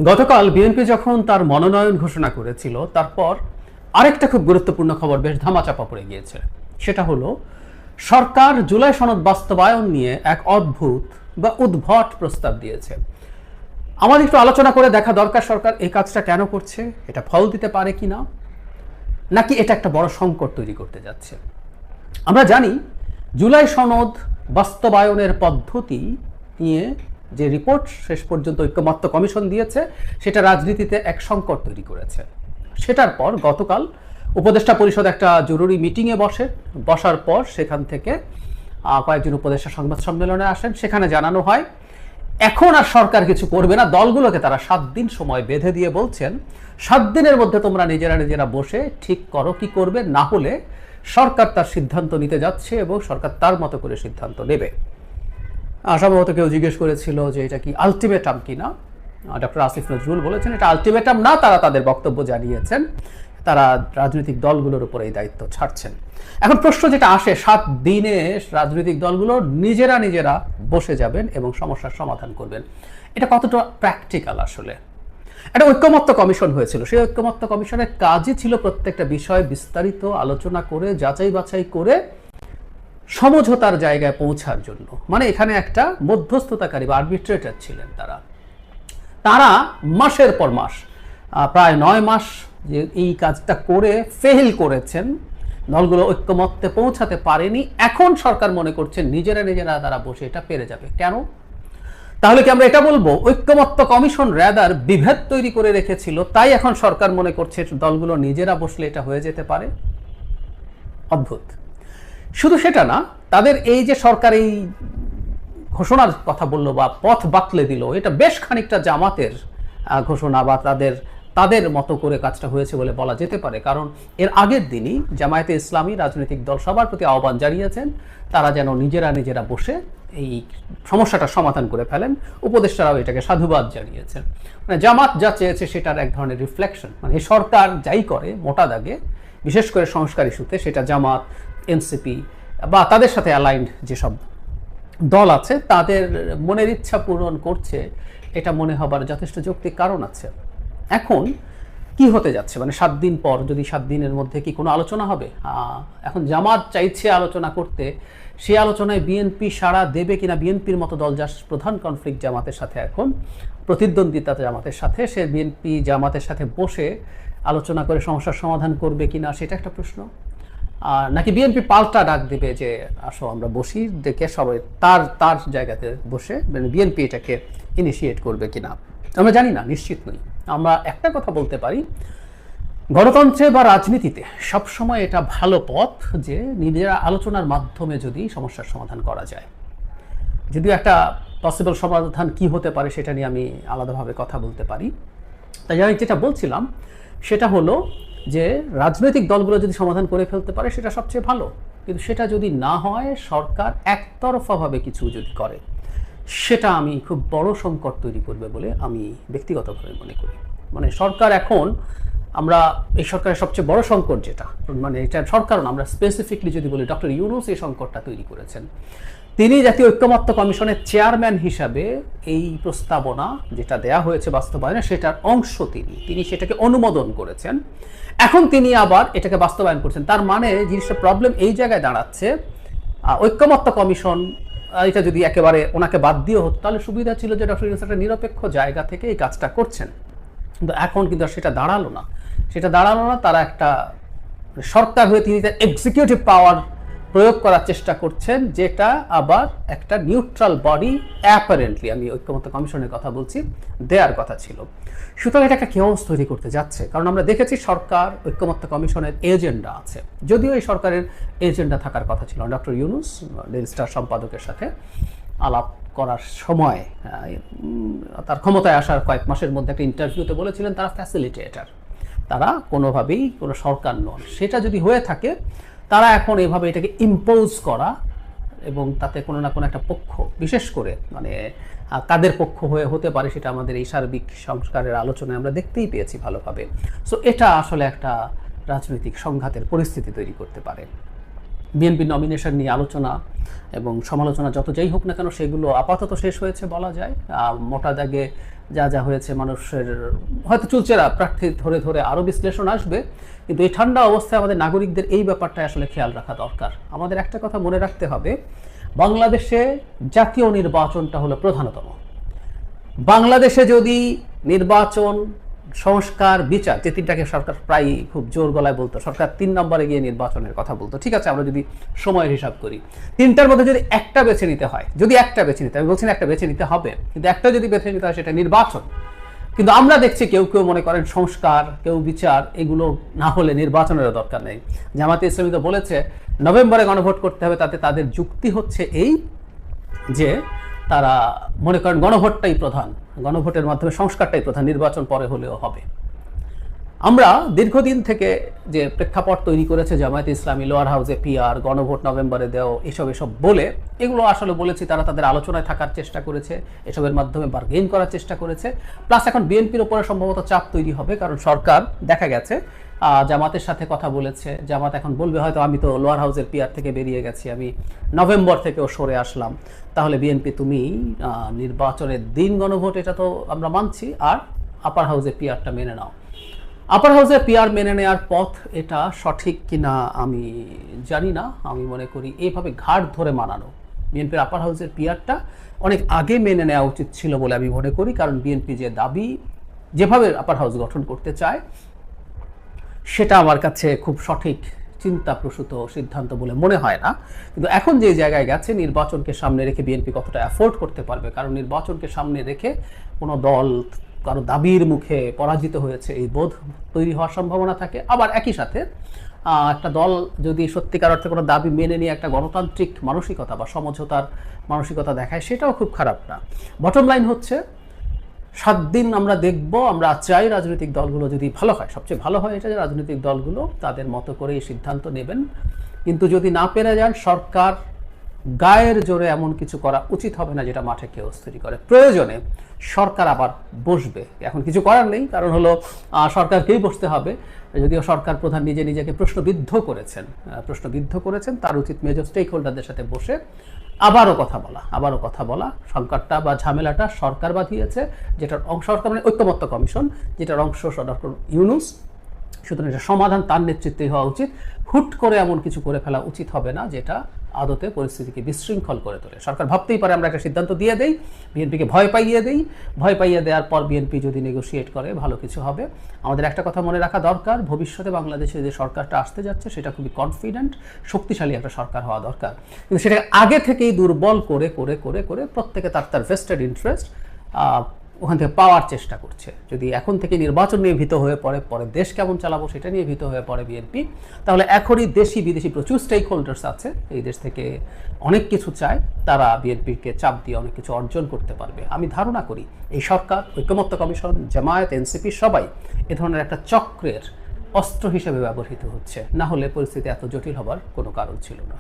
গতকাল বিএনপি যখন তার মনোনয়ন ঘোষণা করেছিল তারপর আরেকটা খুব গুরুত্বপূর্ণ খবর বেশ ধামাচাপা পড়ে গিয়েছে। সেটা হলো সরকার জুলাই সনদ বাস্তবায়ন নিয়ে এক অদ্ভুত বা উদ্ভট প্রস্তাব দিয়েছে। আমাদের একটু আলোচনা করে দেখা দরকার সরকার এই কাজটা কেন করছে, এটা ফল দিতে পারে কিনা, নাকি এটা একটা বড় সংকট তৈরি করতে যাচ্ছে। আমরা জানি জুলাই সনদ বাস্তবায়নের পদ্ধতি নিয়ে যে রিপোর্ট শেষ পর্যন্ত ঐক্যমত্য কমিশন দিয়েছে সেটা রাজনীতিতে এক সংকট তৈরি করেছে। সেটার পর গতকাল উপদেষ্টা পরিষদ একটা জরুরি মিটিংয়ে বসার পর সেখান থেকে কয়েকজন উপদেষ্টা সংবাদ সম্মেলনে আসেন। সেখানে জানানো হয় এখন আর সরকার কিছু করবে না, দলগুলোকে তারা 7 দিন সময় বেঁধে দিয়ে বলছেন 7 দিনের মধ্যে তোমরা নিজেরা বসে ঠিক করো কি করবে, না হলে সরকার তার সিদ্ধান্ত নিতে যাচ্ছে এবং সরকার তার মতো করে সিদ্ধান্ত নেবে। সম্ভবত কেউ জিজ্ঞেস করেছিল যে এটা কি আলটিমেটাম কিনা। ডক্টর আসিফ নজরুল বলেছেন এটা আলটিমেটাম না, তারা তাদের বক্তব্য জানিয়েছেন, তারা রাজনৈতিক দলগুলোর উপর এই দায়িত্ব ছাড়ছেন। এখন প্রশ্ন যেটা আসে, 7 দিনে রাজনৈতিক দলগুলো নিজেরা বসে যাবেন এবং সমস্যার সমাধান করবেন, এটা কতটা প্র্যাকটিক্যাল? আসলে একটা ঐক্যমত্য কমিশন হয়েছিল, সেই ঐক্যমত্য কমিশনের কাজই ছিল প্রত্যেকটা বিষয় বিস্তারিত আলোচনা করে যাচাই বাছাই করে সমঝোতার জায়গায় পৌঁছার জন্য। মানে এখানে একটা মধ্যস্থতাকারী বা আরবিট্রেটর ছিলেন তারা মাসের পর মাস, প্রায় 9 মাস যে এই কাজটা করে ফেল করেছেন, দলগুলো ঐক্যমত্যে পৌঁছাতে পারেনি। এখন সরকার মনে করছে নিজেরা তারা বসে এটা পেরে যাবে। কেন? তাহলে কি আমরা এটা বলবো ঐক্যমত্য কমিশন রেদার বিভেদ তৈরি করে রেখেছিল, তাই এখন সরকার মনে করছে দলগুলো নিজেরা বসলে এটা হয়ে যেতে পারে? অদ্ভুত। শুধু সেটা না, তাদের এই যে সরকার এই ঘোষণার কথা বললো বা পথ বাতলে দিল, এটা বেশ খানিকটা জামাতের ঘোষণা বা তাদের মতো করে কাজটা হয়েছে বলে বলা যেতে পারে। কারণ এর আগের দিনই জামায়াতে ইসলামী রাজনৈতিক দল সবার প্রতি আহ্বান জানিয়েছেন তারা যেন নিজেরা বসে এই সমস্যাটা সমাধান করে ফেলেন। উপদেষ্টারাও এটাকে সাধুবাদ জানিয়েছেন। মানে জামাত যা চেয়েছে সেটার এক ধরনের রিফ্লেকশন। মানে এই সরকার যাই করে মোটা দাগে, বিশেষ করে সংস্কার ইস্যুতে, সেটা জামাত, এনসিপি বা তাদের সাথে অ্যালাইন্ড যেসব দল আছে তাদের মনের ইচ্ছা পূরণ করছে, এটা মনে হবার যথেষ্ট যৌক্তিক কারণ আছে। এখন কি হতে যাচ্ছে, মানে 7 দিন পর যদি 7 দিনের মধ্যে কি কোনো আলোচনা হবে? এখন জামাত চাইছে আলোচনা করতে, সেই আলোচনায় বিএনপি সাড়া দেবে কিনা? বিএনপির মতো দল যার প্রধান কনফ্লিক্ট জামাতের সাথে, এখন প্রতিদ্বন্দ্বিতা জামাতের সাথে, সে বিএনপি জামাতের সাথে বসে আলোচনা করে সমস্যার সমাধান করবে কিনা সেটা একটা প্রশ্ন। নাকি বিএনপি পাল্টা ডাক দিবে যে আসো আমরা বসি, ডেকে সবাই তার জায়গাতে বসে, মানে বিএনপি এটাকে ইনিশিয়েট করবে কিনা আমরা জানি না, নিশ্চিত নই। আমরা একটা কথা বলতে পারি, গণতন্ত্রে বা রাজনীতিতে সবসময় এটা ভালো পথ যে নিজেরা আলোচনার মাধ্যমে যদি সমস্যার সমাধান করা যায়। যদিও একটা পসিবল সমাধান কি হতে পারে সেটা নিয়ে আমি আলাদাভাবে কথা বলতে পারি। তাই আমি যেটা বলছিলাম সেটা হলো যে রাজনৈতিক দলগুলো যদি সমাধান করে ফেলতে পারে সেটা সবচেয়ে ভালো, কিন্তু সেটা যদি না হয়, সরকার একতরফাভাবে কিছু যদি করে, সেটা আমি খুব বড় সংকট তৈরি করবে বলে আমি ব্যক্তিগতভাবে মনে করি। মানে সরকার এখন, আমরা এই সরকারের সবচেয়ে বড় সংকট যেটা, মানে এটা সরকার না, আমরা স্পেসিফিকলি যদি বলি ডক্টর ইউনূস এই সংকটটা তৈরি করেছেন। তিনি জাতীয় ঐক্যমত্য কমিশনের চেয়ারম্যান হিসাবে এই প্রস্তাবনা যেটা দেয়া হয়েছে বাস্তবায়নে, সেটার অংশ তিনি সেটাকে অনুমোদন করেছেন। এখন তিনি আবার এটাকে বাস্তবায়ন করছেন। তার মানে জিনিসটা প্রবলেম এই জায়গায় দাঁড়াচ্ছে, ঐক্যমত্য কমিশন এটা যদি একেবারে ওনাকে বাদ দিয়ে হতো তাহলে সুবিধা ছিল যে ডক্টর ইউনূস একটা নিরপেক্ষ জায়গা থেকে এই কাজটা করছেন। কিন্তু এখন কিন্তু সেটা দাঁড়ালো না। তারা একটা সরকার হয়ে তিনি তার এক্সিকিউটিভ পাওয়ার প্রয়োগ করার চেষ্টা করছেন, যেটা আবার একটা নিউট্রাল বডি, অ্যাপারেন্টলি আমি ঐক্যমত্য কমিশনের কথা বলছি, দেয়ার কথা ছিল। সুতরাং এটা একটা কেওস তৈরি করতে যাচ্ছে। কারণ আমরা দেখেছি সরকার ঐক্যমত্য কমিশনের এজেন্ডা আছে, যদিও এই সরকারের এজেন্ডা থাকার কথা ছিল। ডক্টর ইউনূস ডেইলি স্টার সম্পাদকের সাথে আলাপ করার সময় তার ক্ষমতায় আসার কয়েক মাসের মধ্যে একটা ইন্টারভিউতে বলেছিলেন তারা ফ্যাসিলিটেটর, তারা কোনোভাবেই কোনো সরকার নন। সেটা যদি হয়ে থাকে, তারা এখন এভাবে এটাকে ইম্পোজ করা এবং তাতে কোনো না কোনো একটা পক্ষ, বিশেষ করে মানে কাদের পক্ষ হতে পারে সেটা আমাদের এই সার্বিক সংস্কারের আলোচনায় আমরা দেখতেই পেয়েছি ভালোভাবে। সো এটা আসলে একটা রাজনৈতিক সংঘাতের পরিস্থিতি তৈরি করতে পারে। বিএনপি নমিনেশন নিয়ে আলোচনা এবং সমালোচনা যত যাই হোক না কেন সেগুলো আপাতত শেষ হয়েছে বলা যায়। মোটা দাগে যা যা হয়েছে মানুষের হয়তো চুলচেরা প্রার্থী ধরে ধরে আরও বিশ্লেষণ আসবে, কিন্তু এই ঠান্ডা অবস্থায় আমাদের নাগরিকদের এই ব্যাপারটা আসলে খেয়াল রাখা দরকার। আমাদের একটা কথা মনে রাখতে হবে, বাংলাদেশে জাতীয় নির্বাচনটা হলো প্রধানতম। বাংলাদেশে যদি নির্বাচন, সংস্কার, বিচার, যে তিনটাকে সরকার প্রায় খুব জোর গলায় বলতো, সরকার 3 নম্বরে গিয়ে নির্বাচনের কথা বলতো, ঠিক আছে আমরা যদি সময়ের হিসাব করি, তিনটার মধ্যে যদি একটা বেছে নিতে হয়, যদি একটা বেছে নিতে, আমি বলছি না একটা বেছে নিতে হবে, কিন্তু একটা যদি বেছে নিতে হয় সেটা নির্বাচন। কিন্তু আমরা দেখছি কেউ কেউ মনে করেন সংস্কার, কেউ বিচার, এগুলো না হলে নির্বাচনেরও দরকার নেই। জামাতে ইসলামী তো বলেছে নভেম্বরে গণভোট করতে হবে, তাতে তাদের যুক্তি হচ্ছে এই যে তারা মনে করেন গণভোটটাই প্রধান, গণভোটের মাধ্যমে সংস্কারটাই প্রধান, নির্বাচন পরে হলেও হবে। আমরা দীর্ঘদিন থেকে যে প্রেক্ষাপট তৈরি করেছে জামায়াতে ইসলামী, লোয়ার হাউসে পিআর, গণভোট নভেম্বরে দেও, এসব বলে, এগুলো আসলে বলেছি তারা তাদের আলোচনায় থাকার চেষ্টা করেছে, এসবের মাধ্যমে বার্গেইন করার চেষ্টা করেছে। প্লাস এখন বিএনপির উপরে সম্ভবত চাপ তৈরি হবে, কারণ সরকার দেখা গেছে জামাতের সাথে কথা বলেছে। জামাত এখন বলবে হয়তো আমি তো লোয়ার হাউসের পিআর থেকে বেরিয়ে গেছি, আমি নভেম্বর থেকেও সরে আসলাম, তাহলে বিএনপি তুমি নির্বাচনের দিন গণভোট এটা তো আমরা মানছি, আর আপার হাউসে পিআরটা মেনে নাও। আপার হাউসে পিআর মেনে নেওয়ার পথ এটা সঠিক কিনা আমি জানি না। আমি মনে করি এইভাবে ঘাট ধরে মানানো, বিএনপির আপার হাউসের পিআরটা অনেক আগে মেনে নেওয়া উচিত ছিল বলে আমি মনে করি। কারণ বিএনপি যে দাবি, যেভাবে আপার হাউস গঠন করতে চায়, সেটা আমার কাছে খুব সঠিক চিন্তাপ্রসূত সিদ্ধান্ত বলে মনে হয় না। কিন্তু এখন যে জায়গায় গেছে, নির্বাচনকে সামনে রেখে বিএনপি কতটা অ্যাফোর্ড করতে পারবে, কারণ নির্বাচনকে সামনে রেখে কোনো দল কারো দাবির মুখে পরাজিত হয়েছে এই বোধ তৈরি হওয়ার সম্ভাবনা থাকে। আবার একই সাথে একটা দল যদি সত্যিকার অর্থে কোনো দাবি মেনে নিয়ে একটা গণতান্ত্রিক মানসিকতা বা সমঝোতার মানসিকতা দেখায়, সেটাও খুব খারাপ না। বটম লাইন হচ্ছে 7 দিন আমরা দেখব, আমরা চাই রাজনৈতিক দলগুলো যদি ভালো হয়, সবচেয়ে ভালো হয় এটা যে রাজনৈতিক দলগুলো তাদের মতো করে এই সিদ্ধান্ত নেবেন। কিন্তু যদি না পেরে যান, সরকার গায়ের জোরে এমন কিছু করা উচিত হবে না যেটা মাঠে কেউ তৈরি করে। প্রয়োজনে সরকার আবার বসবে, এখন কিছু করার নেই, কারণ হলো সরকারকেই বসতে হবে। যদিও সরকার প্রধান নিজেকে প্রশ্নবিদ্ধ করেছেন, তার উচিত মেজর স্টেক হোল্ডারদের সাথে বসে আবারও কথা বলা। সংকটটা বা ঝামেলাটা সরকার বাঁধিয়েছে, যেটার অংশ সরকার মানে ঐক্যমত্য কমিশন, যেটার অংশ ডক্টর ইউনূস। সুতরাং এটা সমাধান তার নেতৃত্বেই হওয়া উচিত। হুট করে এমন কিছু করে ফেলা উচিত হবে না যেটা আদতে পরিস্থিতিকে বিশৃঙ্খল করে তোলে। সরকার ভাবতেই পারে আমরা একটা সিদ্ধান্ত দিয়ে দেই, বিএনপিকে ভয় পাইয়ে দেওয়ার পর বিএনপি যদি নেগোশিয়েট করে ভালো কিছু হবে। আমাদের একটা কথা মনে রাখা দরকার, ভবিষ্যতে বাংলাদেশে যে সরকারটা আসতে যাচ্ছে সেটা খুবই কনফিডেন্ট, শক্তিশালী একটা সরকার হওয়া দরকার। কিন্তু সেটা আগে থেকেই দুর্বল করে প্রত্যেকে তার ভেস্টেড ইন্টারেস্ট ওখান থেকে পাওয়ার চেষ্টা করছে। যদি এখন থেকে নির্বাচন নিয়ে ভীত হয়ে পরে দেশ কেমন চালাবো সেটা নিয়ে ভীত হয়ে পড়ে বিএনপি, তাহলে এখনই দেশি বিদেশি প্রচুর স্টেক হোল্ডার্স আছে, এই দেশ থেকে অনেক কিছু চায়, তারা বিএনপিকে চাপ দিয়ে অনেক কিছু অর্জন করতে পারবে। আমি ধারণা করি এই সরকার, ঐক্যমত্য কমিশন, জামায়াত, এনসিপি সবাই এ ধরনের একটা চক্রের অস্ত্র হিসেবে ব্যবহৃত হচ্ছে, না হলে পরিস্থিতি এত জটিল হবার কোনো কারণ ছিল না।